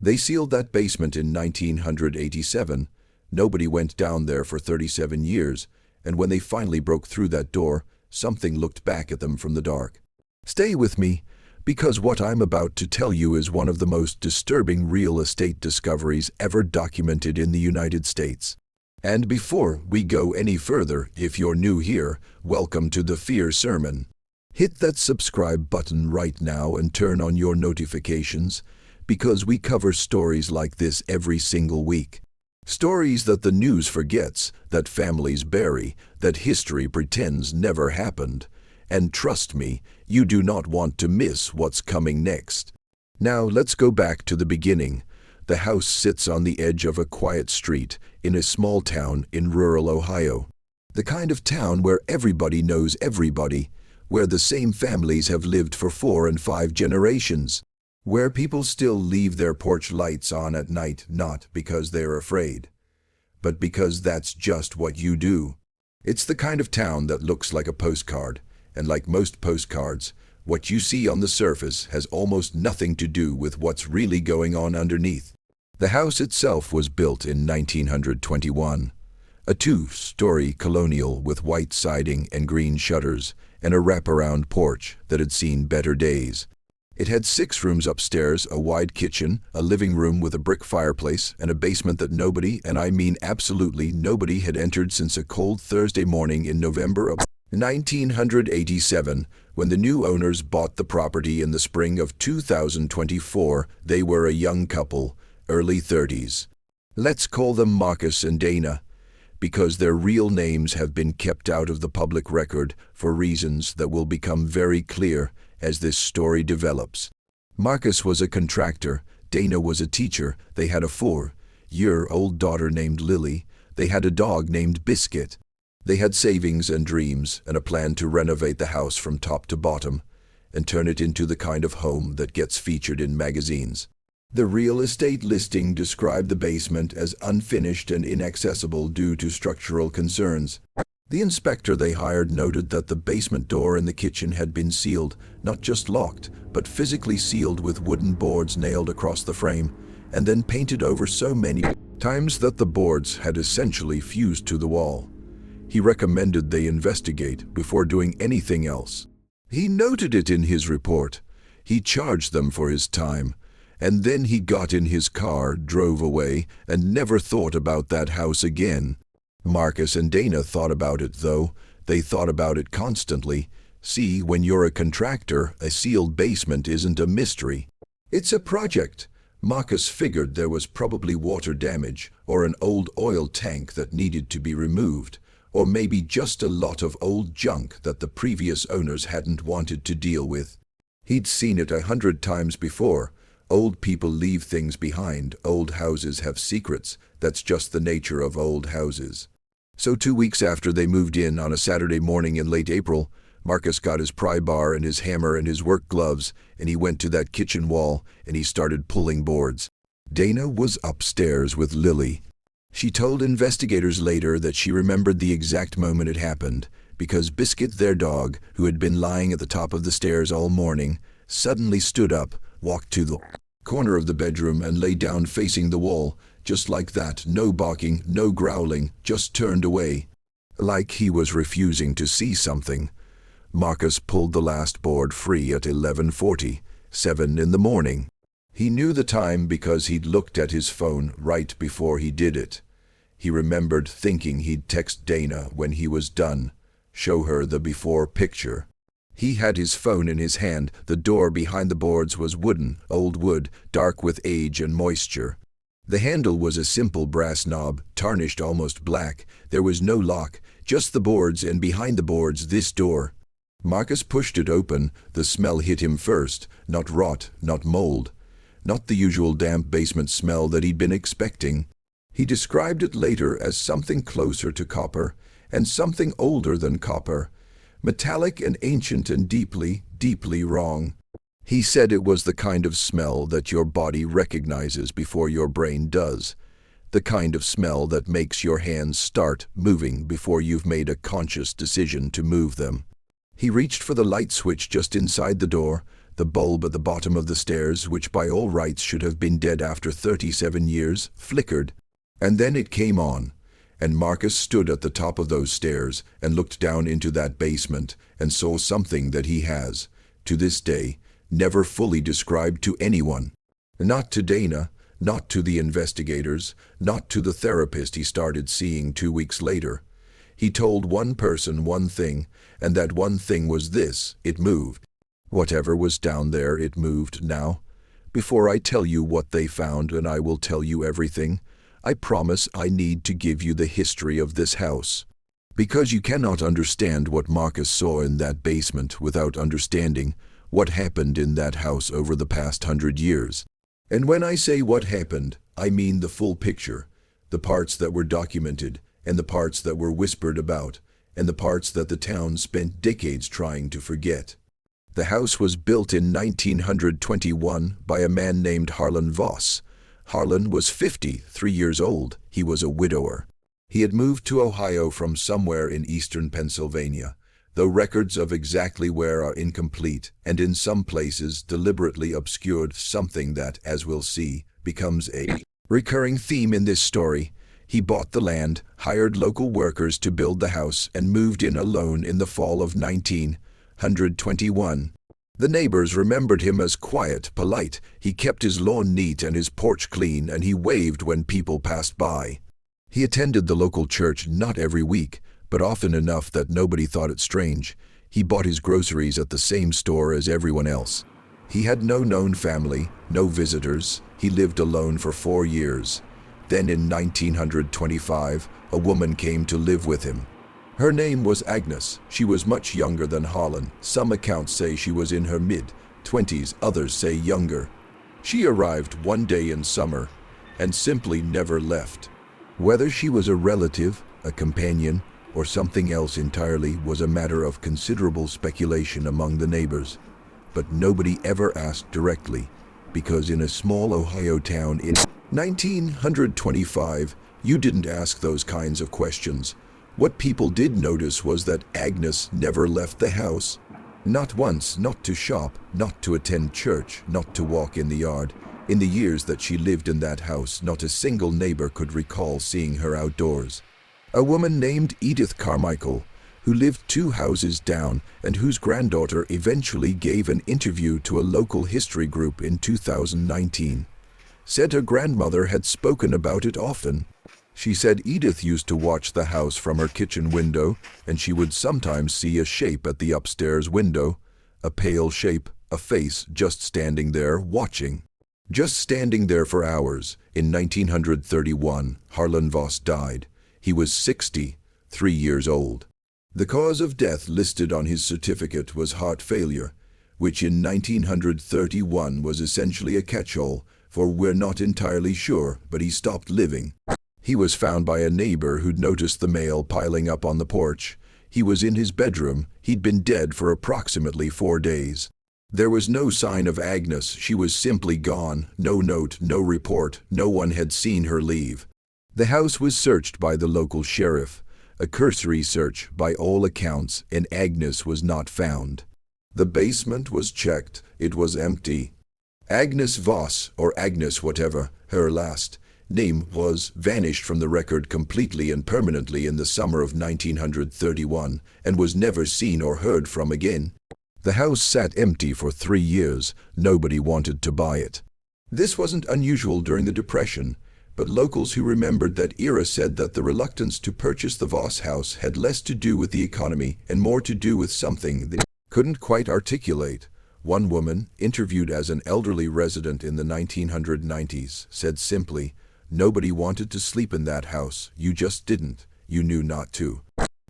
They sealed that basement in 1987. Nobody went down there for 37 years, and when they finally broke through that door, something looked back at them from the dark. Stay with me, because what I'm about to tell you is one of the most disturbing real estate discoveries ever documented in the United States. And before we go any further, if you're new here, welcome to the Fear Sermon. Hit that subscribe button right now and turn on your notifications, because we cover stories like this every single week. Stories that the news forgets, that families bury, that history pretends never happened. And trust me, you do not want to miss what's coming next. Now let's go back to the beginning. The house sits on the edge of a quiet street in a small town in rural Ohio. The kind of town where everybody knows everybody, where the same families have lived for 4 and 5 generations. Where people still leave their porch lights on at night, not because they're afraid, but because that's just what you do. It's the kind of town that looks like a postcard, and like most postcards, what you see on the surface has almost nothing to do with what's really going on underneath. The house itself was built in 1921, a 2-story colonial with white siding and green shutters, and a wraparound porch that had seen better days. It had 6 rooms upstairs, a wide kitchen, a living room with a brick fireplace, and a basement that nobody, and I mean absolutely nobody, had entered since a cold Thursday morning in November of 1987, when the new owners bought the property in the spring of 2024. They were a young couple, early 30s. Let's call them Marcus and Dana, because their real names have been kept out of the public record for reasons that will become very clear as this story develops. Marcus was a contractor, Dana was a teacher, they had a 4-year-old daughter named Lily, they had a dog named Biscuit. They had savings and dreams and a plan to renovate the house from top to bottom and turn it into the kind of home that gets featured in magazines. The real estate listing described the basement as unfinished and inaccessible due to structural concerns. The inspector they hired noted that the basement door in the kitchen had been sealed, not just locked, but physically sealed with wooden boards nailed across the frame, and then painted over so many times that the boards had essentially fused to the wall. He recommended they investigate before doing anything else. He noted it in his report. He charged them for his time, and then he got in his car, drove away, and never thought about that house again. Marcus and Dana thought about it, though. They thought about it constantly. See, when you're a contractor, a sealed basement isn't a mystery. It's a project. Marcus figured there was probably water damage, or an old oil tank that needed to be removed, or maybe just a lot of old junk that the previous owners hadn't wanted to deal with. He'd seen it 100 times before. Old people leave things behind. Old houses have secrets. That's just the nature of old houses. So 2 weeks after they moved in on a Saturday morning in late April, Marcus got his pry bar and his hammer and his work gloves, and he went to that kitchen wall and he started pulling boards. Dana was upstairs with Lily. She told investigators later that she remembered the exact moment it happened, because Biscuit, their dog, who had been lying at the top of the stairs all morning, suddenly stood up, walked to the corner of the bedroom and lay down facing the wall, just like that. No barking, no growling, just turned away, like he was refusing to see something. Marcus pulled the last board free at 11:47 in the morning. He knew the time because he'd looked at his phone right before he did it. He remembered thinking he'd text Dana when he was done, show her the before picture. He had his phone in his hand. The door behind the boards was wooden, old wood, dark with age and moisture. The handle was a simple brass knob, tarnished almost black. There was no lock, just the boards, and behind the boards this door. Marcus pushed it open. The smell hit him first. Not rot, not mold. Not the usual damp basement smell that he'd been expecting. He described it later as something closer to copper, and something older than copper. Metallic and ancient and deeply, deeply wrong. He said it was the kind of smell that your body recognizes before your brain does. The kind of smell that makes your hands start moving before you've made a conscious decision to move them. He reached for the light switch just inside the door. The bulb at the bottom of the stairs, which by all rights should have been dead after 37 years, flickered. And then it came on. And Marcus stood at the top of those stairs and looked down into that basement and saw something that he has, to this day, never fully described to anyone. Not to Dana, not to the investigators, not to the therapist he started seeing 2 weeks later. He told one person one thing, and that one thing was this: it moved. Whatever was down there, it moved now. Before I tell you what they found, and I will tell you everything, I promise I need to give you the history of this house. Because you cannot understand what Marcus saw in that basement without understanding what happened in that house over the past 100 years. And when I say what happened, I mean the full picture, the parts that were documented, and the parts that were whispered about, and the parts that the town spent decades trying to forget. The house was built in 1921 by a man named Harlan Voss. Harlan was 53 years old. He was a widower. He had moved to Ohio from somewhere in eastern Pennsylvania, though records of exactly where are incomplete, and in some places deliberately obscured, something that, as we'll see, becomes a recurring theme in this story. He bought the land, hired local workers to build the house, and moved in alone in the fall of 1921. The neighbors remembered him as quiet, polite. He kept his lawn neat and his porch clean, and he waved when people passed by. He attended the local church not every week, but often enough that nobody thought it strange. He bought his groceries at the same store as everyone else. He had no known family, no visitors. He lived alone for 4 years. Then in 1925, a woman came to live with him. Her name was Agnes. She was much younger than Harlan. Some accounts say she was in her mid-20s, others say younger. She arrived one day in summer and simply never left. Whether she was a relative, a companion, or something else entirely was a matter of considerable speculation among the neighbors. But nobody ever asked directly, because in a small Ohio town in 1925, you didn't ask those kinds of questions. What people did notice was that Agnes never left the house. Not once, not to shop, not to attend church, not to walk in the yard. In the years that she lived in that house, not a single neighbor could recall seeing her outdoors. A woman named Edith Carmichael, who lived 2 houses down and whose granddaughter eventually gave an interview to a local history group in 2019, said her grandmother had spoken about it often. She said Edith used to watch the house from her kitchen window, and she would sometimes see a shape at the upstairs window, a pale shape, a face just standing there watching. Just standing there for hours. In 1931, Harlan Voss died. He was 63 years old. The cause of death listed on his certificate was heart failure, which in 1931 was essentially a catch-all, for we're not entirely sure, but he stopped living. He was found by a neighbor who'd noticed the mail piling up on the porch. He was in his bedroom. He'd been dead for approximately 4 days. There was no sign of Agnes. She was simply gone. No note, no report. No one had seen her leave. The house was searched by the local sheriff, a cursory search by all accounts, and Agnes was not found. The basement was checked. It was empty. Agnes Voss, or Agnes whatever her last name was, vanished from the record completely and permanently in the summer of 1931 and was never seen or heard from again. The house sat empty for 3 years. Nobody wanted to buy it. This wasn't unusual during the Depression, but locals who remembered that era said that the reluctance to purchase the Voss house had less to do with the economy and more to do with something they couldn't quite articulate. One woman, interviewed as an elderly resident in the 1990s, said simply, "Nobody wanted to sleep in that house. You just didn't. You knew not to."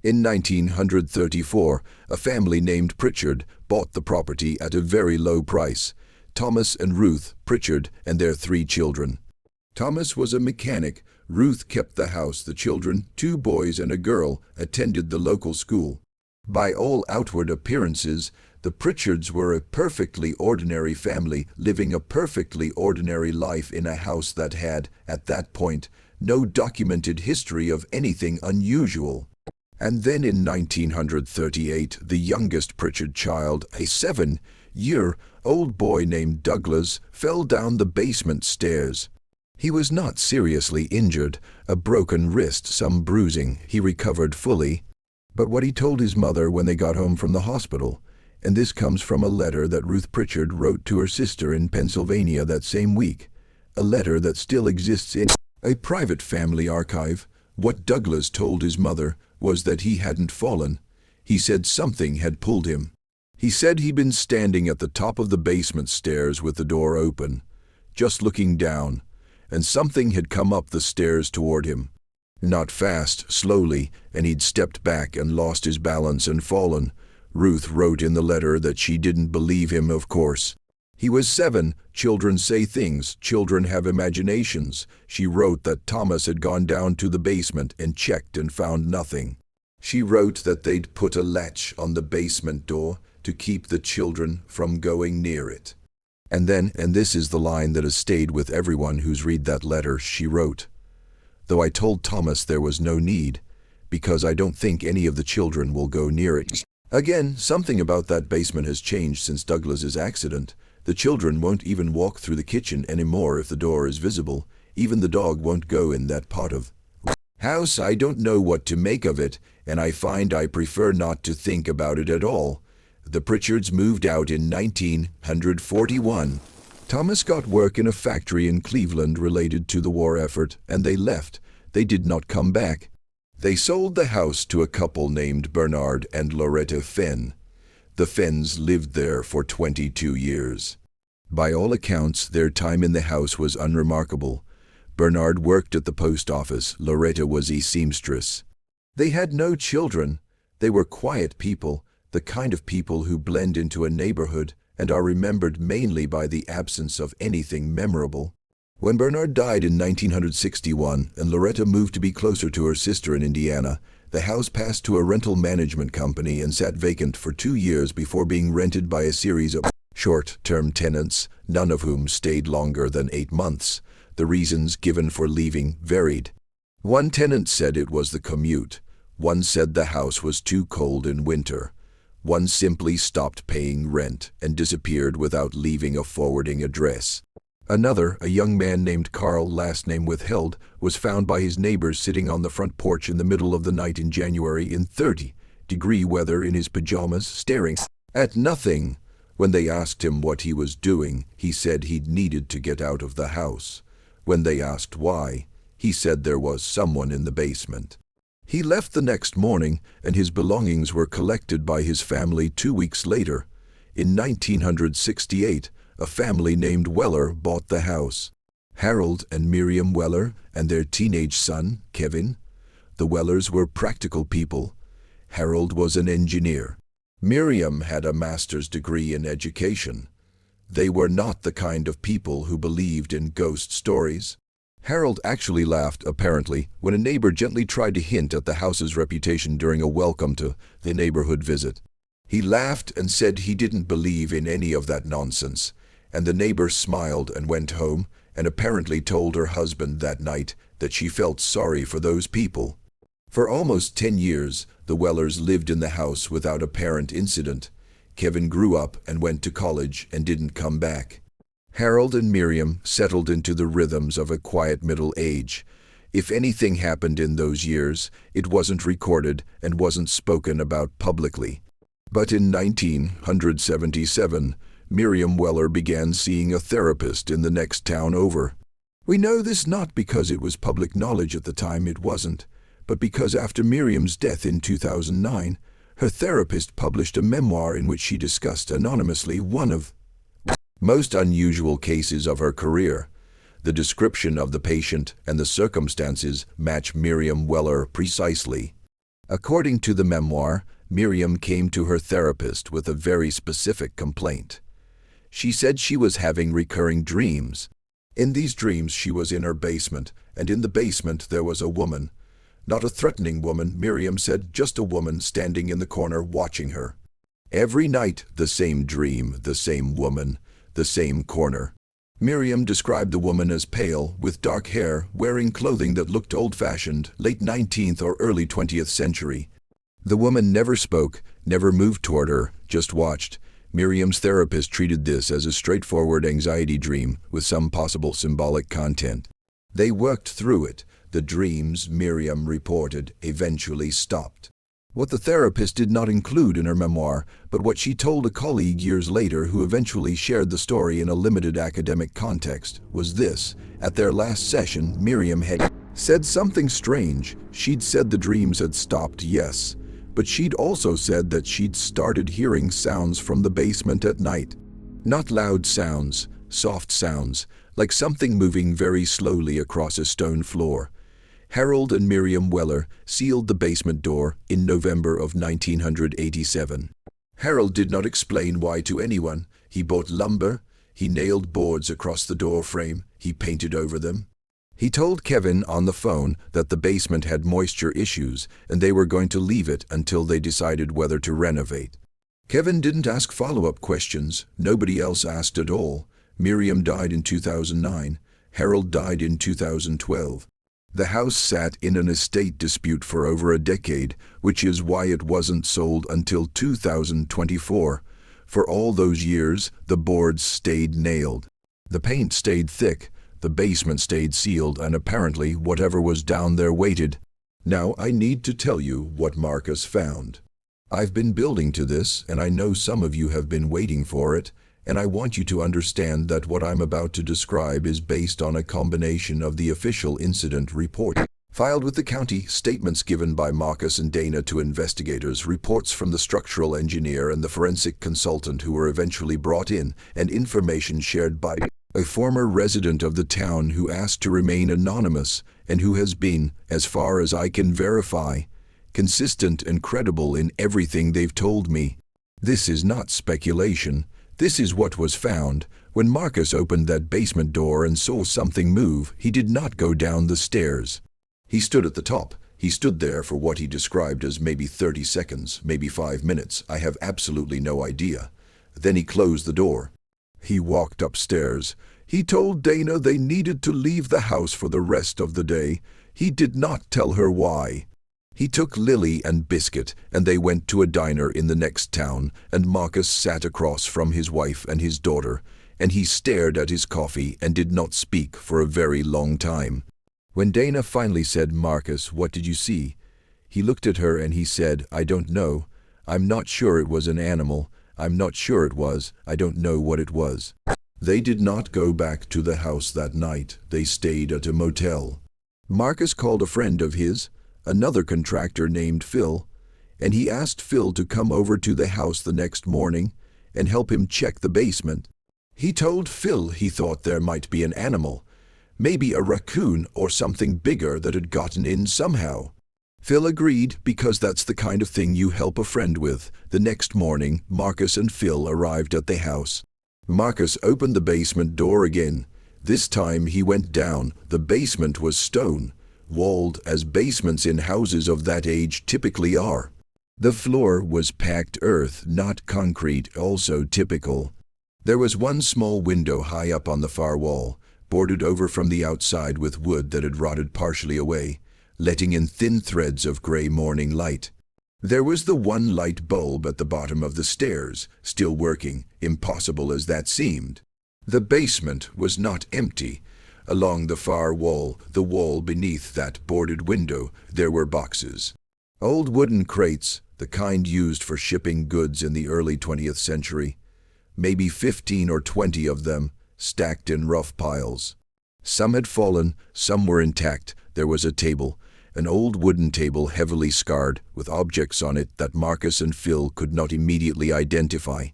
In 1934, a family named Pritchard bought the property at a very low price. Thomas and Ruth Pritchard and their 3 children. Thomas was a mechanic. Ruth kept the house. The children, 2 boys and a girl, attended the local school. By all outward appearances, the Pritchards were a perfectly ordinary family living a perfectly ordinary life in a house that had, at that point, no documented history of anything unusual. And then in 1938, the youngest Pritchard child, a 7-year-old old boy named Douglas fell down the basement stairs. He was not seriously injured, a broken wrist, some bruising. He recovered fully. But what he told his mother when they got home from the hospital, and this comes from a letter that Ruth Pritchard wrote to her sister in Pennsylvania that same week, a letter that still exists in a private family archive. What Douglas told his mother was that he hadn't fallen. He said something had pulled him. He said he'd been standing at the top of the basement stairs with the door open, just looking down, and something had come up the stairs toward him. Not fast, slowly, and he'd stepped back and lost his balance and fallen. Ruth wrote in the letter that she didn't believe him, of course. He was 7. Children say things. Children have imaginations. She wrote that Thomas had gone down to the basement and checked and found nothing. She wrote that they'd put a latch on the basement door to keep the children from going near it. And then, and this is the line that has stayed with everyone who's read that letter, she wrote, "Though I told Thomas there was no need, because I don't think any of the children will go near it." Again, something about that basement has changed since Douglas's accident. The children won't even walk through the kitchen anymore if the door is visible. Even the dog won't go in that part of house. I don't know what to make of it, and I find I prefer not to think about it at all. The Pritchards moved out in 1941. Thomas got work in a factory in Cleveland related to the war effort, and they left. They did not come back. They sold the house to a couple named Bernard and Loretta Fenn. The Fenns lived there for 22 years. By all accounts, their time in the house was unremarkable. Bernard worked at the post office. Loretta was a seamstress. They had no children. They were quiet people, the kind of people who blend into a neighborhood and are remembered mainly by the absence of anything memorable. When Bernard died in 1961 and Loretta moved to be closer to her sister in Indiana, the house passed to a rental management company and sat vacant for 2 years before being rented by a series of short-term tenants, none of whom stayed longer than 8 months. The reasons given for leaving varied. One tenant said it was the commute. One said the house was too cold in winter. One simply stopped paying rent and disappeared without leaving a forwarding address. Another, a young man named Carl, last name withheld, was found by his neighbors sitting on the front porch in the middle of the night in January in 30-degree weather in his pajamas, staring at nothing. When they asked him what he was doing, he said he'd needed to get out of the house. When they asked why, he said there was someone in the basement. He left the next morning, and his belongings were collected by his family 2 weeks later. In 1968, a family named Weller bought the house. Harold and Miriam Weller and their teenage son, Kevin. The Wellers were practical people. Harold was an engineer. Miriam had a master's degree in education. They were not the kind of people who believed in ghost stories. Harold actually laughed, apparently, when a neighbor gently tried to hint at the house's reputation during a welcome to the neighborhood visit. He laughed and said he didn't believe in any of that nonsense, and the neighbor smiled and went home and apparently told her husband that night that she felt sorry for those people. For almost 10 years, the Wellers lived in the house without apparent incident. Kevin grew up and went to college and didn't come back. Harold and Miriam settled into the rhythms of a quiet middle age. If anything happened in those years, it wasn't recorded and wasn't spoken about publicly. But in 1977, Miriam Weller began seeing a therapist in the next town over. We know this not because it was public knowledge at the time, it wasn't, but because after Miriam's death in 2009, her therapist published a memoir in which she discussed anonymously one of most unusual cases of her career. The description of the patient and the circumstances match Miriam Weller precisely. According to the memoir, Miriam came to her therapist with a very specific complaint. She said she was having recurring dreams. In these dreams she was in her basement, and in the basement there was a woman. Not a threatening woman, Miriam said, just a woman standing in the corner watching her. Every night, the same dream, the same woman, the same corner. Miriam described the woman as pale, with dark hair, wearing clothing that looked old-fashioned, late 19th or early 20th century. The woman never spoke, never moved toward her, just watched. Miriam's therapist treated this as a straightforward anxiety dream with some possible symbolic content. They worked through it. The dreams, Miriam reported, eventually stopped. What the therapist did not include in her memoir, but what she told a colleague years later who eventually shared the story in a limited academic context, was this: at their last session, Miriam had said something strange. She'd said the dreams had stopped, yes, but she'd also said that she'd started hearing sounds from the basement at night. Not loud sounds, soft sounds, like something moving very slowly across a stone floor. Harold and Miriam Weller sealed the basement door in November of 1987. Harold did not explain why to anyone. He bought lumber, he nailed boards across the door frame, he painted over them. He told Kevin on the phone that the basement had moisture issues and they were going to leave it until they decided whether to renovate. Kevin didn't ask follow-up questions. Nobody else asked at all. Miriam died in 2009. Harold died in 2012. The house sat in an estate dispute for over a decade, which is why it wasn't sold until 2024. For all those years, the boards stayed nailed. The paint stayed thick, the basement stayed sealed, and apparently whatever was down there waited. Now I need to tell you what Marcus found. I've been building to this, and I know some of you have been waiting for it, and I want you to understand that what I'm about to describe is based on a combination of the official incident report filed with the county, statements given by Marcus and Dana to investigators, reports from the structural engineer and the forensic consultant who were eventually brought in, and information shared by a former resident of the town who asked to remain anonymous and who has been, as far as I can verify, consistent and credible in everything they've told me. This is not speculation. This is what was found. When Marcus opened that basement door and saw something move, he did not go down the stairs. He stood at the top. He stood there for what he described as maybe 30 seconds, maybe 5 minutes. I have absolutely no idea. Then he closed the door. He walked upstairs. He told Dana they needed to leave the house for the rest of the day. He did not tell her why. He took Lily and Biscuit, and they went to a diner in the next town, and Marcus sat across from his wife and his daughter, and he stared at his coffee and did not speak for a very long time. When Dana finally said, "Marcus, what did you see?" he looked at her and he said, "I don't know. I'm not sure it was an animal. I'm not sure it was. I don't know what it was." They did not go back to the house that night. They stayed at a motel. Marcus called a friend of his, another contractor named Phil, and he asked Phil to come over to the house the next morning and help him check the basement. He told Phil he thought there might be an animal, maybe a raccoon or something bigger that had gotten in somehow. Phil agreed because that's the kind of thing you help a friend with. The next morning, Marcus and Phil arrived at the house. Marcus opened the basement door again. This time he went down. The basement was stone, walled as basements in houses of that age typically are. The floor was packed earth, not concrete, also typical. There was one small window high up on the far wall, boarded over from the outside with wood that had rotted partially away, letting in thin threads of gray morning light. There was the one light bulb at the bottom of the stairs, still working, impossible as that seemed. The basement was not empty. Along the far wall, the wall beneath that boarded window, there were boxes. Old wooden crates, the kind used for shipping goods in the early 20th century. Maybe 15 or 20 of them, stacked in rough piles. Some had fallen, some were intact. There was a table, an old wooden table heavily scarred, with objects on it that Marcus and Phil could not immediately identify.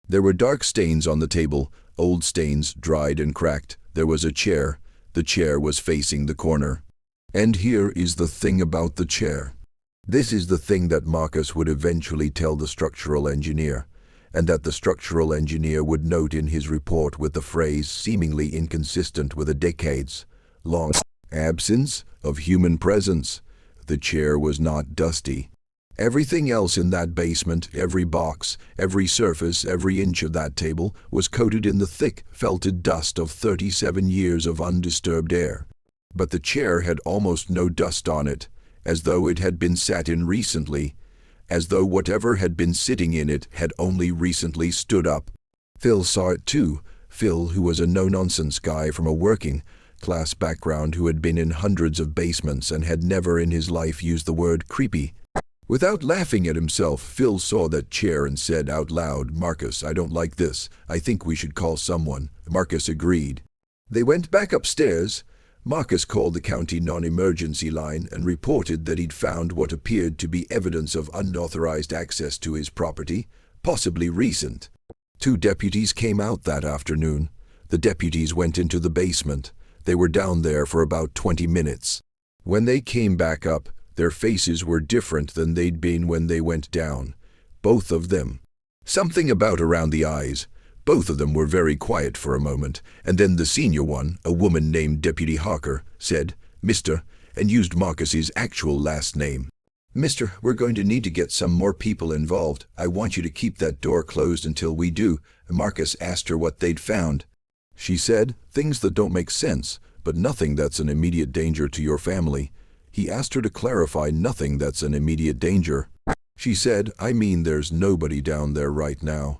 There were dark stains on the table, old stains, dried and cracked. There was a chair. The chair was facing the corner. And here is the thing about the chair. This is the thing that Marcus would eventually tell the structural engineer, and that the structural engineer would note in his report with the phrase seemingly inconsistent with a decades-long absence of human presence. The chair was not dusty. Everything else in that basement, every box, every surface, every inch of that table, was coated in the thick, felted dust of 37 years of undisturbed air. But the chair had almost no dust on it, as though it had been sat in recently, as though whatever had been sitting in it had only recently stood up. Phil saw it too. Phil, who was a no-nonsense guy from a working-class background who had been in hundreds of basements and had never in his life used the word creepy. Without laughing at himself, Phil saw that chair and said out loud, "Marcus, I don't like this. I think we should call someone." Marcus agreed. They went back upstairs. Marcus called the county non-emergency line and reported that he'd found what appeared to be evidence of unauthorized access to his property, possibly recent. 2 deputies came out that afternoon. The deputies went into the basement. They were down there for about 20 minutes. When they came back up, their faces were different than they'd been when they went down. Both of them. Something about around the eyes. Both of them were very quiet for a moment, and then the senior one, a woman named Deputy Harker, said, "Mr.," and used Marcus's actual last name. "Mister, we're going to need to get some more people involved. I want you to keep that door closed until we do." Marcus asked her what they'd found. She said, "Things that don't make sense, but nothing that's an immediate danger to your family." He asked her to clarify nothing that's an immediate danger. She said, "I mean there's nobody down there right now."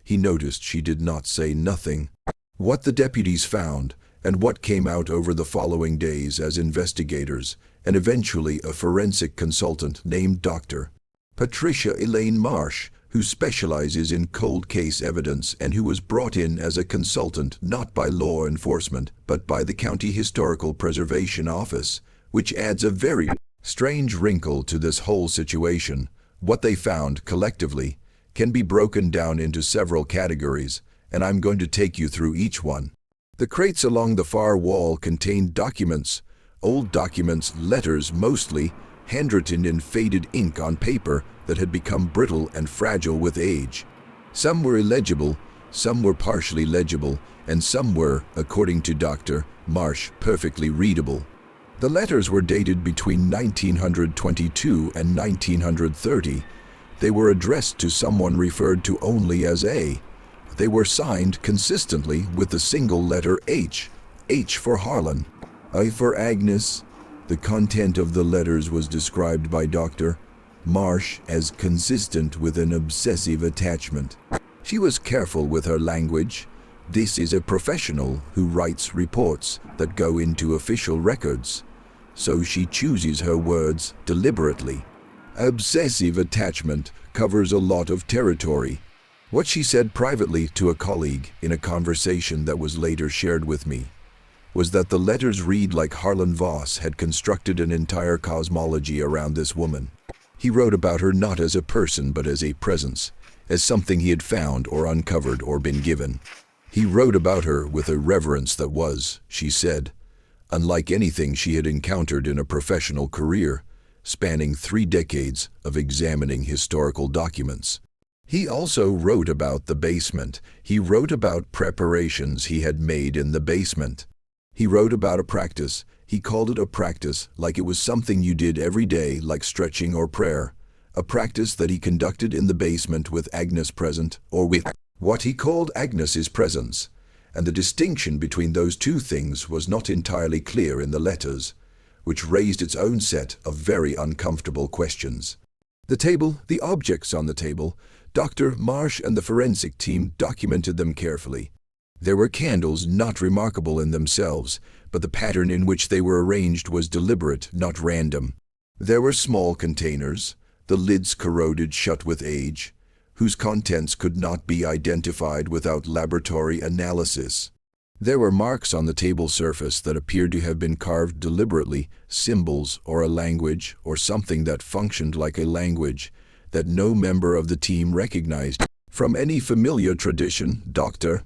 He noticed she did not say nothing. What the deputies found, and what came out over the following days as investigators, and eventually a forensic consultant named Dr. Patricia Elaine Marsh, who specializes in cold case evidence and who was brought in as a consultant not by law enforcement but by the County Historical Preservation Office, which adds a very strange wrinkle to this whole situation. What they found, collectively, can be broken down into several categories, and I'm going to take you through each one. The crates along the far wall contained documents, old documents, letters mostly, handwritten in faded ink on paper that had become brittle and fragile with age. Some were illegible, some were partially legible, and some were, according to Dr. Marsh, perfectly readable. The letters were dated between 1922 and 1930. They were addressed to someone referred to only as A. They were signed consistently with the single letter H. H for Harlan, I for Agnes. The content of the letters was described by Dr. Marsh as consistent with an obsessive attachment. She was careful with her language. This is a professional who writes reports that go into official records, so she chooses her words deliberately. Obsessive attachment covers a lot of territory. What she said privately to a colleague in a conversation that was later shared with me was that the letters read like Harlan Voss had constructed an entire cosmology around this woman. He wrote about her not as a person but as a presence, as something he had found or uncovered or been given. He wrote about her with a reverence that was, she said, unlike anything she had encountered in a professional career, spanning 3 decades of examining historical documents. He also wrote about the basement. He wrote about preparations he had made in the basement. He wrote about a practice. He called it a practice like it was something you did every day, like stretching or prayer. A practice that he conducted in the basement with Agnes present, or with what he called Agnes's presence. And the distinction between those two things was not entirely clear in the letters, which raised its own set of very uncomfortable questions. The table, the objects on the table, Dr. Marsh and the forensic team documented them carefully. There were candles not remarkable in themselves, but the pattern in which they were arranged was deliberate, not random. There were small containers, the lids corroded shut with age, whose contents could not be identified without laboratory analysis. There were marks on the table surface that appeared to have been carved deliberately, symbols or a language or something that functioned like a language that no member of the team recognized from any familiar tradition. Dr.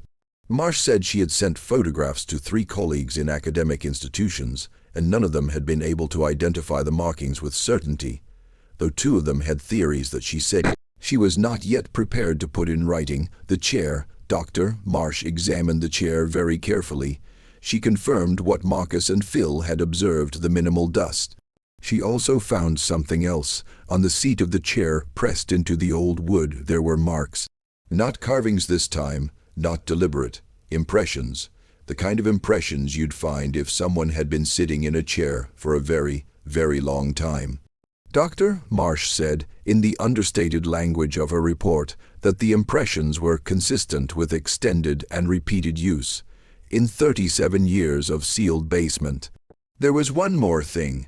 Marsh said she had sent photographs to 3 colleagues in academic institutions, and none of them had been able to identify the markings with certainty, though 2 of them had theories that she said she was not yet prepared to put in writing. The chair. Dr. Marsh examined the chair very carefully. She confirmed what Marcus and Phil had observed, the minimal dust. She also found something else. On the seat of the chair, pressed into the old wood, there were marks. Not carvings this time, not deliberate. Impressions. The kind of impressions you'd find if someone had been sitting in a chair for a very, very long time. Dr. Marsh said, in the understated language of a report, that the impressions were consistent with extended and repeated use in 37 years of sealed basement. There was one more thing.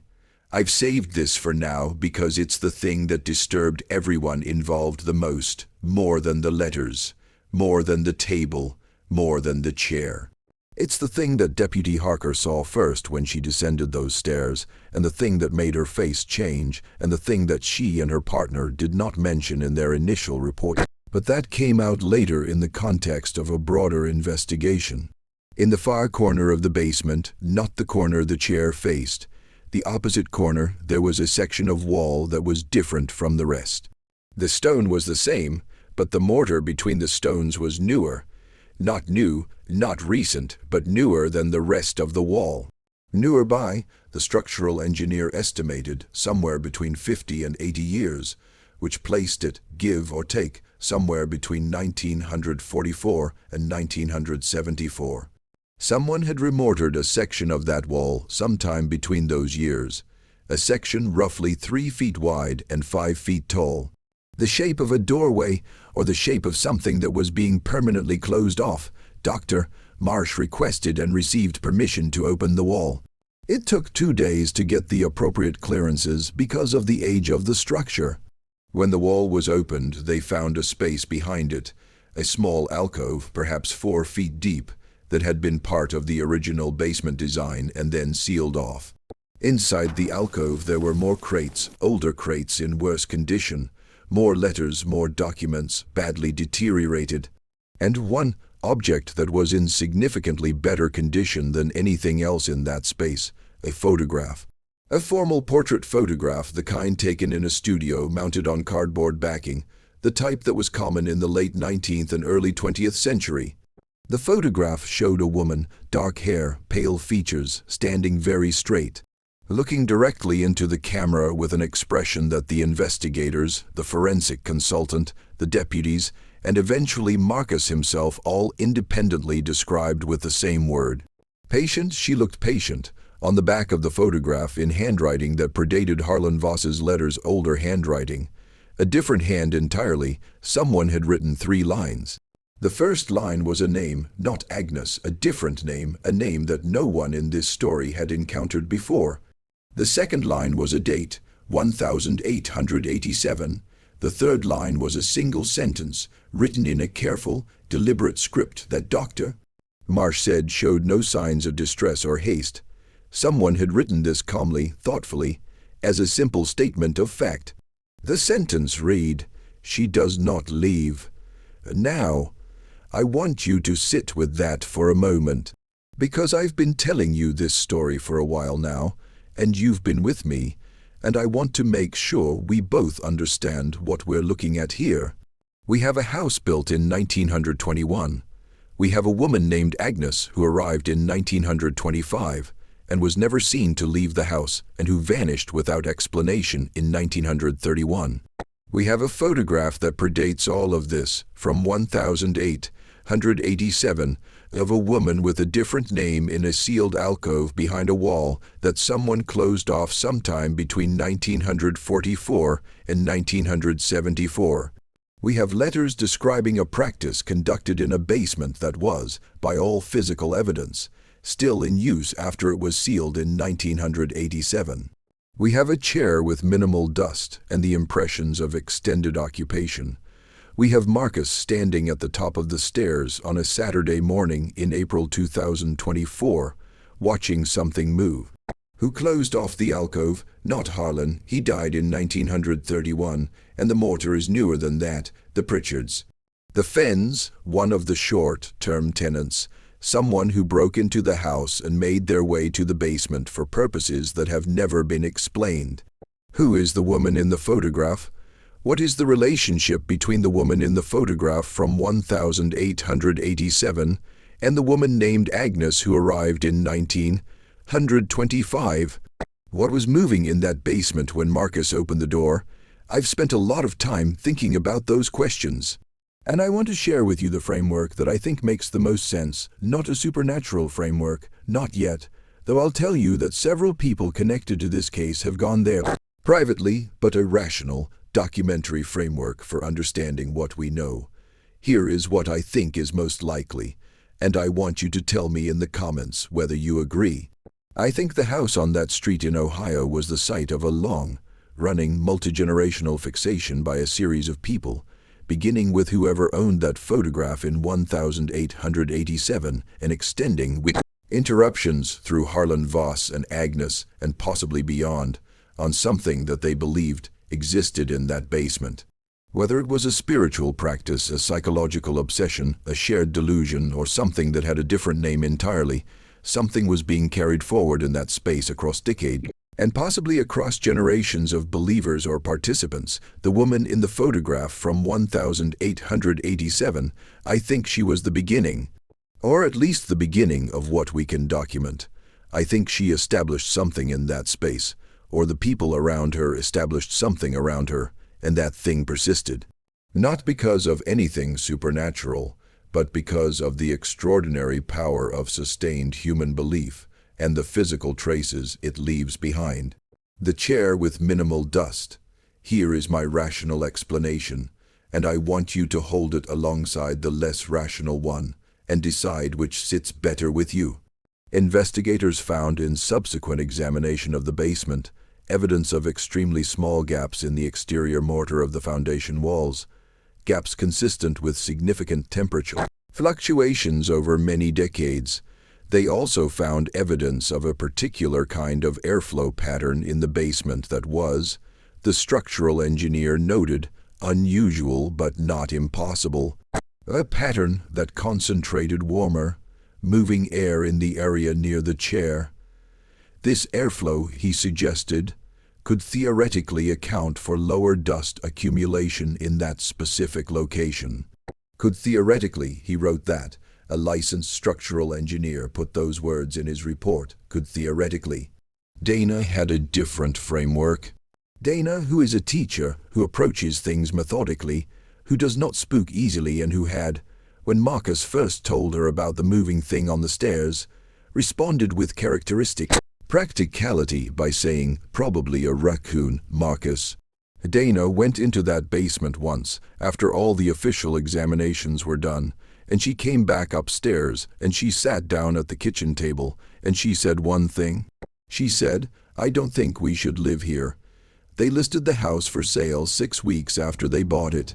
I've saved this for now because it's the thing that disturbed everyone involved the most, more than the letters, more than the table, more than the chair. It's the thing that Deputy Harker saw first when she descended those stairs, and the thing that made her face change, and the thing that she and her partner did not mention in their initial report. But that came out later in the context of a broader investigation. In the far corner of the basement, not the corner the chair faced, the opposite corner, there was a section of wall that was different from the rest. The stone was the same, but the mortar between the stones was newer. Not new, not recent, but newer than the rest of the wall. Newer by, the structural engineer estimated, somewhere between 50 and 80 years, which placed it, give or take, somewhere between 1944 and 1974. Someone had remortared a section of that wall sometime between those years, a section roughly 3 feet wide and 5 feet tall. The shape of a doorway, or the shape of something that was being permanently closed off. Dr. Marsh requested and received permission to open the wall. It took 2 days to get the appropriate clearances because of the age of the structure. When the wall was opened, they found a space behind it, a small alcove, perhaps 4 feet deep, that had been part of the original basement design and then sealed off. Inside the alcove there were more crates, older crates in worse condition, more letters, more documents, badly deteriorated, and one object that was in significantly better condition than anything else in that space, a photograph. A formal portrait photograph, the kind taken in a studio mounted on cardboard backing, the type that was common in the late 19th and early 20th century. The photograph showed a woman, dark hair, pale features, standing very straight, looking directly into the camera with an expression that the investigators, the forensic consultant, the deputies, and eventually Marcus himself all independently described with the same word. Patient, she looked patient. On the back of the photograph, in handwriting that predated Harlan Voss's letters' older handwriting, a different hand entirely, someone had written 3 lines. The first line was a name, not Agnes, a different name, a name that no one in this story had encountered before. The second line was a date, 1887. The third line was a single sentence, written in a careful, deliberate script that Dr. Marsh said showed no signs of distress or haste. Someone had written this calmly, thoughtfully, as a simple statement of fact. The sentence read, "She does not leave." Now, I want you to sit with that for a moment, because I've been telling you this story for a while now, and you've been with me, and I want to make sure we both understand what we're looking at here. We have a house built in 1921. We have a woman named Agnes who arrived in 1925 and was never seen to leave the house and who vanished without explanation in 1931. We have a photograph that predates all of this, from 1887, of a woman with a different name in a sealed alcove behind a wall that someone closed off sometime between 1944 and 1974. We have letters describing a practice conducted in a basement that was, by all physical evidence, still in use after it was sealed in 1987. We have a chair with minimal dust and the impressions of extended occupation. We have Marcus standing at the top of the stairs on a Saturday morning in April 2024, watching something move. Who closed off the alcove? Not Harlan. He died in 1931, and the mortar is newer than that, the Pritchards. The Fenns, one of the short-term tenants, someone who broke into the house and made their way to the basement for purposes that have never been explained. Who is the woman in the photograph? What is the relationship between the woman in the photograph from 1887 and the woman named Agnes who arrived in 1925? What was moving in that basement when Marcus opened the door? I've spent a lot of time thinking about those questions. And I want to share with you the framework that I think makes the most sense, not a supernatural framework, not yet, though I'll tell you that several people connected to this case have gone there. Privately, but a rational, documentary framework for understanding what we know. Here is what I think is most likely, and I want you to tell me in the comments whether you agree. I think the house on that street in Ohio was the site of a long-running multi-generational fixation by a series of people, beginning with whoever owned that photograph in 1887 and extending with interruptions through Harlan, Voss, and Agnes, and possibly beyond, on something that they believed existed in that basement. Whether it was a spiritual practice, a psychological obsession, a shared delusion, or something that had a different name entirely, something was being carried forward in that space across decades, and possibly across generations of believers or participants. The woman in the photograph from 1887, I think she was the beginning, or at least the beginning of what we can document. I think she established something in that space, or the people around her established something around her, and that thing persisted. Not because of anything supernatural, but because of the extraordinary power of sustained human belief and the physical traces it leaves behind. The chair with minimal dust. Here is my rational explanation, and I want you to hold it alongside the less rational one and decide which sits better with you. Investigators found in subsequent examination of the basement evidence of extremely small gaps in the exterior mortar of the foundation walls, gaps consistent with significant temperature fluctuations over many decades. They also found evidence of a particular kind of airflow pattern in the basement that was, the structural engineer noted, unusual but not impossible. A pattern that concentrated warmer, moving air in the area near the chair. This airflow, he suggested, could theoretically account for lower dust accumulation in that specific location. Could theoretically, he wrote that. A licensed structural engineer put those words in his report. Could theoretically. Dana had a different framework. Dana, who is a teacher, who approaches things methodically, who does not spook easily, and who had, when Marcus first told her about the moving thing on the stairs, responded with characteristic practicality by saying, probably a raccoon, Marcus. Dana went into that basement once, after all the official examinations were done, and she came back upstairs, and she sat down at the kitchen table, and she said one thing. She said, I don't think we should live here. They listed the house for sale 6 weeks after they bought it.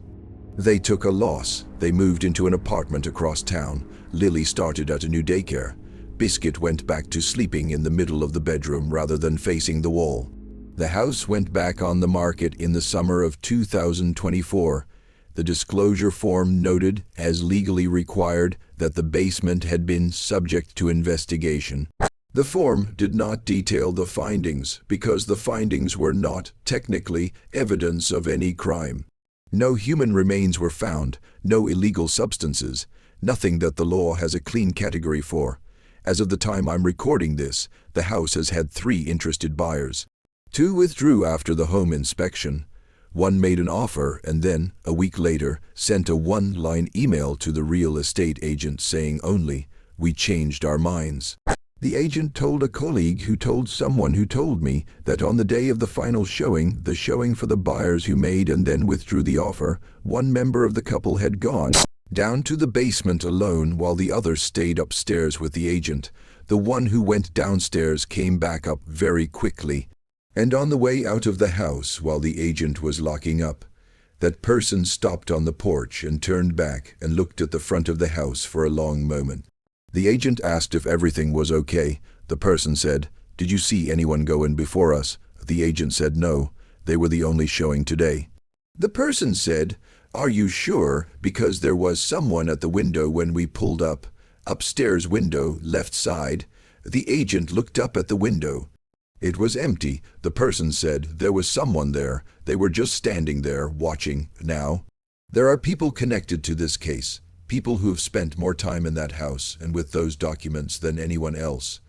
They took a loss. They moved into an apartment across town. Lily started at a new daycare. Biscuit went back to sleeping in the middle of the bedroom rather than facing the wall. The house went back on the market in the summer of 2024. The disclosure form noted, as legally required, that the basement had been subject to investigation. The form did not detail the findings because the findings were not, technically, evidence of any crime. No human remains were found, no illegal substances, nothing that the law has a clean category for. As of the time I'm recording this, the house has had 3 interested buyers. 2 withdrew after the home inspection. 1 made an offer and then, a week later, sent a 1-line email to the real estate agent saying only, "We changed our minds." The agent told a colleague who told someone who told me that on the day of the final showing, the showing for the buyers who made and then withdrew the offer, 1 member of the couple had gone down to the basement alone while the other stayed upstairs with the agent. The one who went downstairs came back up very quickly, and on the way out of the house while the agent was locking up, that person stopped on the porch and turned back and looked at the front of the house for a long moment. The agent asked if everything was okay. The person said, "Did you see anyone go in before us?" The agent said no, they were the only showing today. The person said, "Are you sure? Because there was someone at the window when we pulled up. Upstairs window, left side." The agent looked up at the window. It was empty. The person said there was someone there. They were just standing there, watching. Now, there are people connected to this case, people who have spent more time in that house and with those documents than anyone else,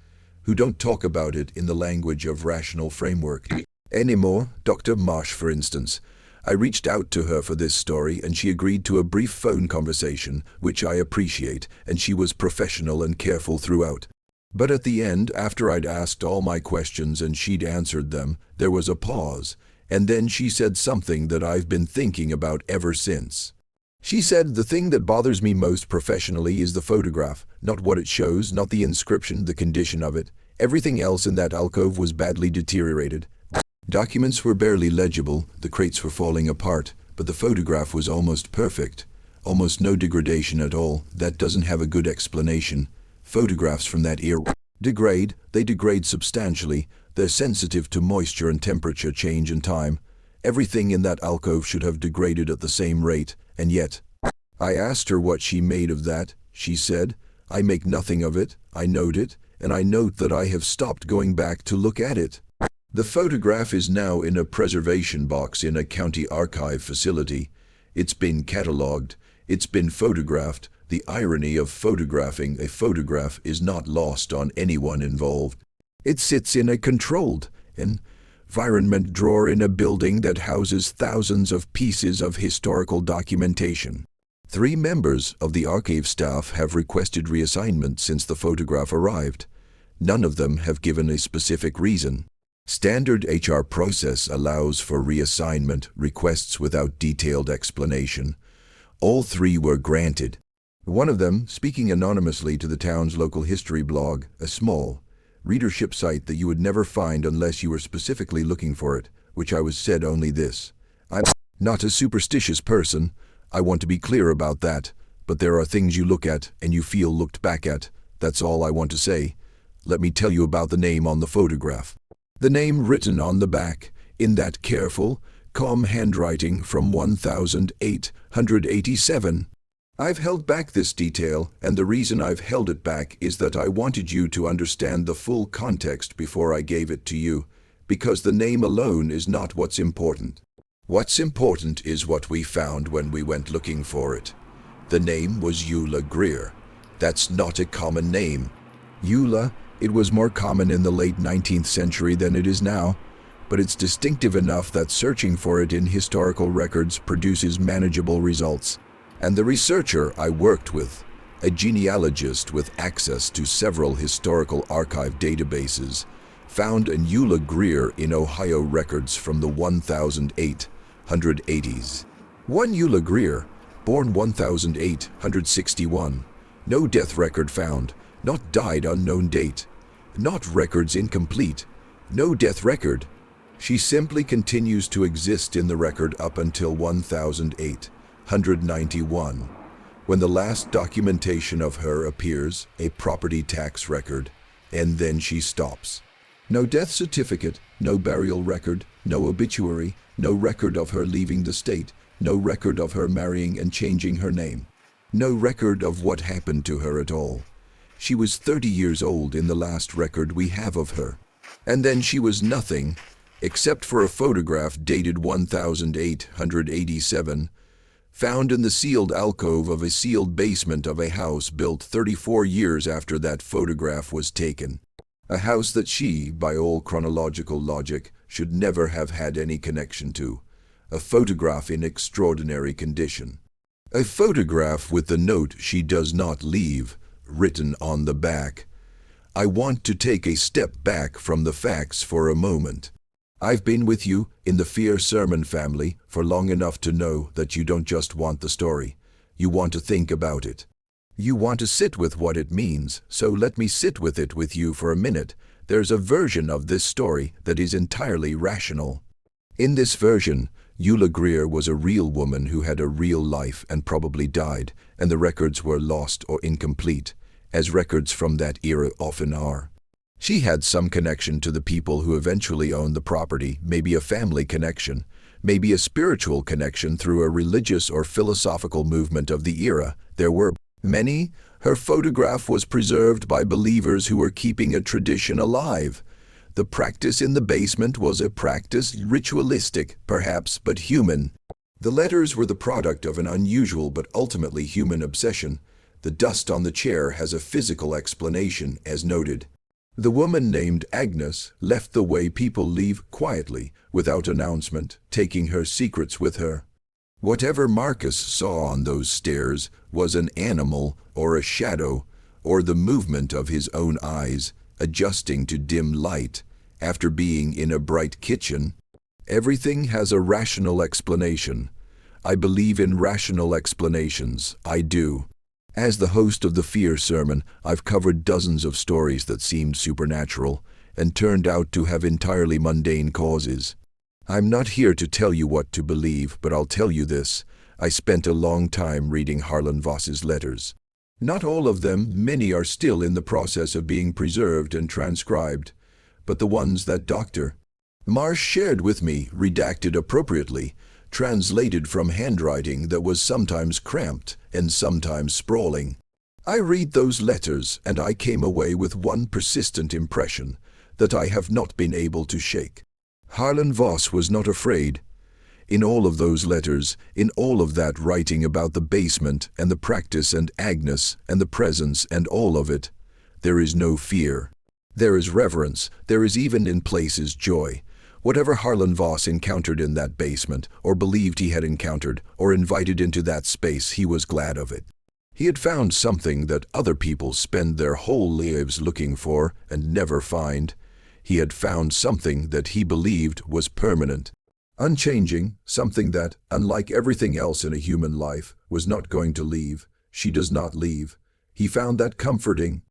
who don't talk about it in the language of rational framework anymore. Dr. Marsh, for instance. I reached out to her for this story and she agreed to a brief phone conversation, which I appreciate, and she was professional and careful throughout. But at the end, after I'd asked all my questions and she'd answered them, there was a pause, And then she said something that I've been thinking about ever since. She said, "The thing that bothers me most professionally is the photograph, not what it shows, not the inscription, the condition of it. Everything else in that alcove was badly deteriorated. Documents were barely legible, the crates were falling apart, but the photograph was almost perfect. Almost no degradation at all. That doesn't have a good explanation. Photographs from that era degrade, they degrade substantially. They're sensitive to moisture and temperature change and time. Everything in that alcove should have degraded at the same rate, and yet." I asked her what she made of that. She said, "I make nothing of it, I note it, and I note that I have stopped going back to look at it." The photograph is now in a preservation box in a county archive facility. It's been catalogued. It's been photographed. The irony of photographing a photograph is not lost on anyone involved. It sits in a controlled environment drawer in a building that houses thousands of pieces of historical documentation. 3 members of the archive staff have requested reassignment since the photograph arrived. None of them have given a specific reason. Standard HR process allows for reassignment requests without detailed explanation. All 3 were granted. One of them, speaking anonymously to the town's local history blog, a small readership site that you would never find unless you were specifically looking for it, which I was said only this: "I'm not a superstitious person. I want to be clear about that, but there are things you look at and you feel looked back at. That's all I want to say. Let me tell you about the name on the photograph." The name written on the back, in that careful, calm handwriting from 1887. I've held back this detail, and the reason I've held it back is that I wanted you to understand the full context before I gave it to you, because the name alone is not what's important. What's important is what we found when we went looking for it. The name was Eula Greer. That's not a common name. Eula, it was more common in the late 19th century than it is now, but it's distinctive enough that searching for it in historical records produces manageable results. And the researcher I worked with, a genealogist with access to several historical archive databases, found an Eula Greer in Ohio records from the 1880s. One Eula Greer, born 1861. No death record found, not died unknown date, not records incomplete, no death record. She simply continues to exist in the record up until 1891, when the last documentation of her appears, a property tax record, and then she stops. No death certificate, no burial record, no obituary, no record of her leaving the state, no record of her marrying and changing her name, no record of what happened to her at all. She was 30 years old in the last record we have of her, and then she was nothing, except for a photograph dated 1887, found in the sealed alcove of a sealed basement of a house built 34 years after that photograph was taken. A house that she, by all chronological logic, should never have had any connection to. A photograph in extraordinary condition. A photograph with the note "She does not leave" written on the back. I want to take a step back from the facts for a moment. I've been with you, in the Fear Sermon family, for long enough to know that you don't just want the story. You want to think about it. You want to sit with what it means, so let me sit with it with you for a minute. There's a version of this story that is entirely rational. In this version, Eula Greer was a real woman who had a real life and probably died, and the records were lost or incomplete, as records from that era often are. She had some connection to the people who eventually owned the property, maybe a family connection, maybe a spiritual connection through a religious or philosophical movement of the era. There were many. Her photograph was preserved by believers who were keeping a tradition alive. The practice in the basement was a practice ritualistic, perhaps, but human. The letters were the product of an unusual but ultimately human obsession. The dust on the chair has a physical explanation, as noted. The woman named Agnes left the way people leave, quietly, without announcement, taking her secrets with her. Whatever Marcus saw on those stairs was an animal or a shadow, or the movement of his own eyes, adjusting to dim light, after being in a bright kitchen. Everything has a rational explanation. I believe in rational explanations, I do. As the host of the Fear Sermon, I've covered dozens of stories that seemed supernatural and turned out to have entirely mundane causes. I'm not here to tell you what to believe, but I'll tell you this. I spent a long time reading Harlan Voss's letters. Not all of them, many are still in the process of being preserved and transcribed, but the ones that Dr. Marsh shared with me, redacted appropriately, translated from handwriting that was sometimes cramped and sometimes sprawling. I read those letters and I came away with one persistent impression that I have not been able to shake. Harlan Voss was not afraid. In all of those letters, in all of that writing about the basement and the practice and Agnes and the presence and all of it, there is no fear. There is reverence, there is even in places joy. Whatever Harlan Voss encountered in that basement, or believed he had encountered, or invited into that space, he was glad of it. He had found something that other people spend their whole lives looking for and never find. He had found something that he believed was permanent, unchanging, something that, unlike everything else in a human life, was not going to leave. She does not leave. He found that comforting.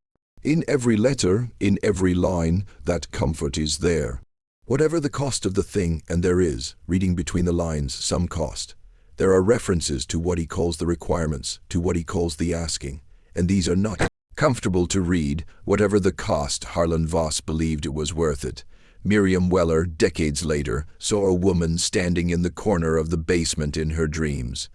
In every letter, in every line, that comfort is there. Whatever the cost of the thing, and there is, reading between the lines, some cost. There are references to what he calls the requirements, to what he calls the asking, and these are not comfortable to read. Whatever the cost, Harlan Voss believed it was worth it. Miriam Weller, decades later, saw a woman standing in the corner of the basement in her dreams.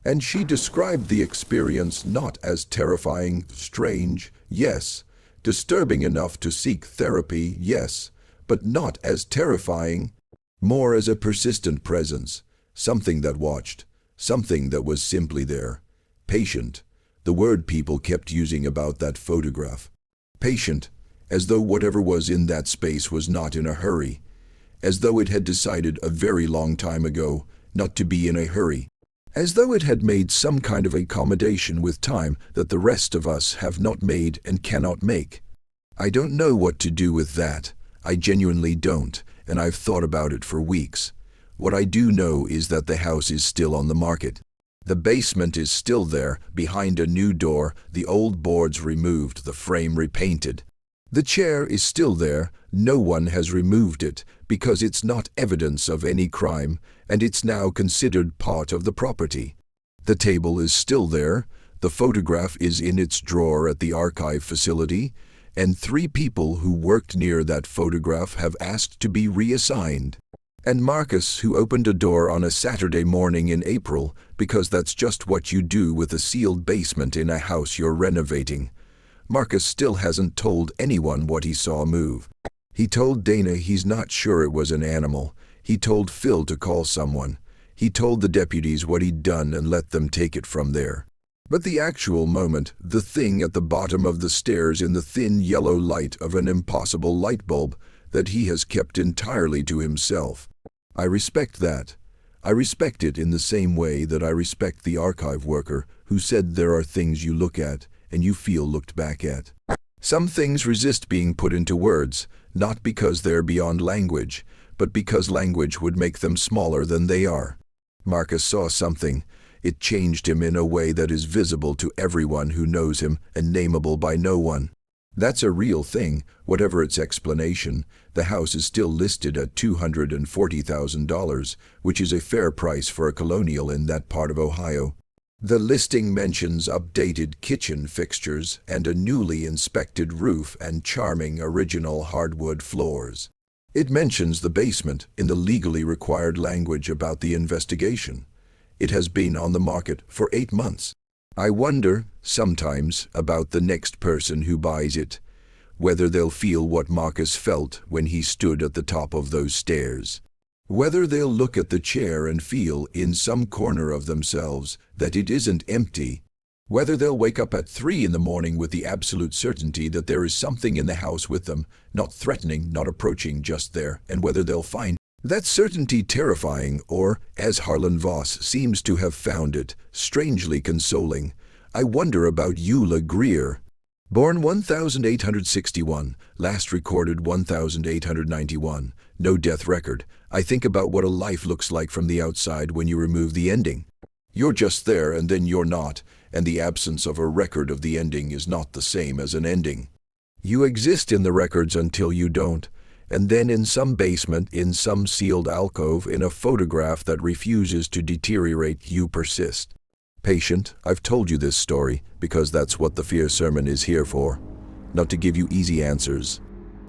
And she described the experience not as terrifying, strange, yes, disturbing enough to seek therapy, yes, but not as terrifying, more as a persistent presence, something that watched, something that was simply there. Patient, the word people kept using about that photograph. Patient, as though whatever was in that space was not in a hurry, as though it had decided a very long time ago not to be in a hurry, as though it had made some kind of accommodation with time that the rest of us have not made and cannot make. I don't know what to do with that. I genuinely don't, and I've thought about it for weeks. What I do know is that the house is still on the market. The basement is still there, behind a new door, the old boards removed, the frame repainted. The chair is still there, no one has removed it, because it's not evidence of any crime, and it's now considered part of the property. The table is still there, the photograph is in its drawer at the archive facility, and 3 people who worked near that photograph have asked to be reassigned. And Marcus, who opened a door on a Saturday morning in April, because that's just what you do with a sealed basement in a house you're renovating. Marcus still hasn't told anyone what he saw move. He told Dana he's not sure it was an animal. He told Phil to call someone. He told the deputies what he'd done and let them take it from there. But the actual moment, the thing at the bottom of the stairs in the thin yellow light of an impossible light bulb that he has kept entirely to himself. I respect that. I respect it in the same way that I respect the archive worker who said there are things you look at and you feel looked back at. Some things resist being put into words, not because they're beyond language, but because language would make them smaller than they are. Marcus saw something. It changed him in a way that is visible to everyone who knows him and nameable by no one. That's a real thing, whatever its explanation. The house is still listed at $240,000, which is a fair price for a colonial in that part of Ohio. The listing mentions updated kitchen fixtures and a newly inspected roof and charming original hardwood floors. It mentions the basement in the legally required language about the investigation. It has been on the market for 8 months. I wonder, sometimes, about the next person who buys it, whether they'll feel what Marcus felt when he stood at the top of those stairs. Whether they'll look at the chair and feel, in some corner of themselves, that it isn't empty. Whether they'll wake up at 3 in the morning with the absolute certainty that there is something in the house with them, not threatening, not approaching, just there, and whether they'll find that certainty terrifying or, as Harlan Voss seems to have found it, strangely consoling. I wonder about Eula Greer. Born 1861, last recorded 1891, no death record. I think about what a life looks like from the outside when you remove the ending. You're just there and then you're not, and the absence of a record of the ending is not the same as an ending. You exist in the records until you don't, and then in some basement, in some sealed alcove, in a photograph that refuses to deteriorate, you persist. Patient, I've told you this story because that's what the fear sermon is here for. Not to give you easy answers.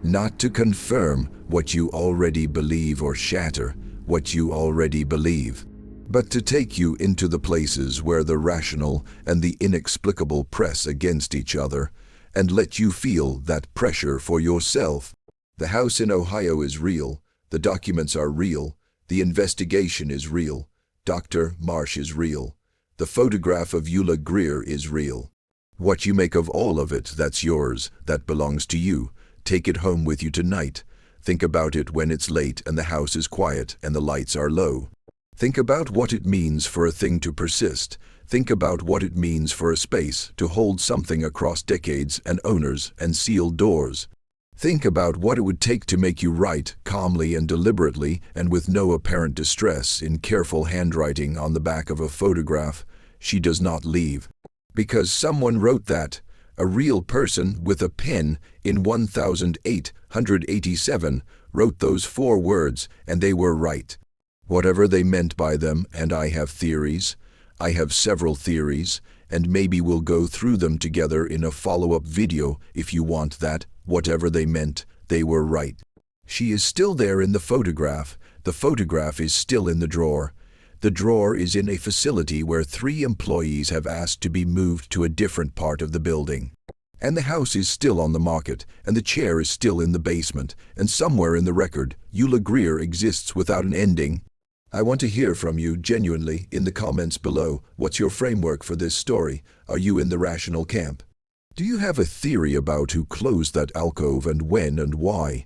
Not to confirm what you already believe or shatter what you already believe, but to take you into the places where the rational and the inexplicable press against each other and let you feel that pressure for yourself. The house in Ohio is real, the documents are real, the investigation is real, Dr. Marsh is real. The photograph of Eula Greer is real. What you make of all of it, that's yours, that belongs to you. Take it home with you tonight. Think about it when it's late and the house is quiet and the lights are low. Think about what it means for a thing to persist. Think about what it means for a space to hold something across decades and owners and sealed doors. Think about what it would take to make you write calmly and deliberately and with no apparent distress in careful handwriting on the back of a photograph, "She does not leave." Because someone wrote that, a real person with a pen in 1887 wrote those 4 words and they were right. Whatever they meant by them, and I have theories. I have several theories, and maybe we'll go through them together in a follow-up video if you want that. Whatever they meant, they were right. She is still there in the photograph. The photograph is still in the drawer. The drawer is in a facility where 3 employees have asked to be moved to a different part of the building. And the house is still on the market, and the chair is still in the basement, and somewhere in the record, Eula Greer exists without an ending. I want to hear from you genuinely in the comments below. What's your framework for this story? Are you in the rational camp? Do you have a theory about who closed that alcove and when and why?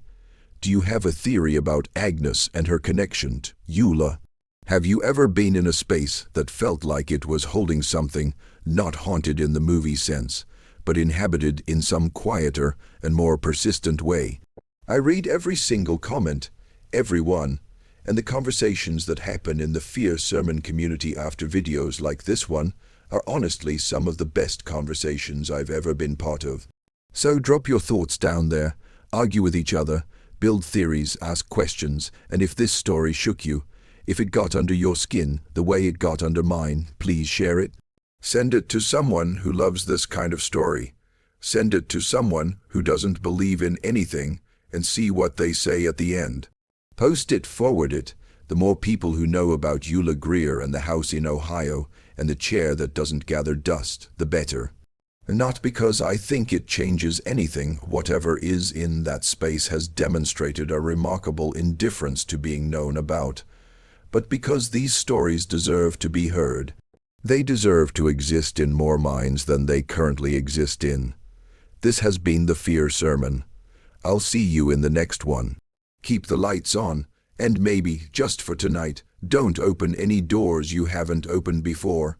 Do you have a theory about Agnes and her connection to Eula? Have you ever been in a space that felt like it was holding something, not haunted in the movie sense, but inhabited in some quieter and more persistent way? I read every single comment, every one, and the conversations that happen in the Fear Sermon community after videos like this one are honestly some of the best conversations I've ever been part of. So drop your thoughts down there, argue with each other, build theories, ask questions, and if this story shook you, if it got under your skin the way it got under mine, please share it. Send it to someone who loves this kind of story. Send it to someone who doesn't believe in anything and see what they say at the end. Post it, forward it. The more people who know about Eula Greer and the house in Ohio and the chair that doesn't gather dust, the better. Not because I think it changes anything. Whatever is in that space has demonstrated a remarkable indifference to being known about, but because these stories deserve to be heard. They deserve to exist in more minds than they currently exist in. This has been the Fear Sermon. I'll see you in the next one. Keep the lights on, and maybe, just for tonight, don't open any doors you haven't opened before.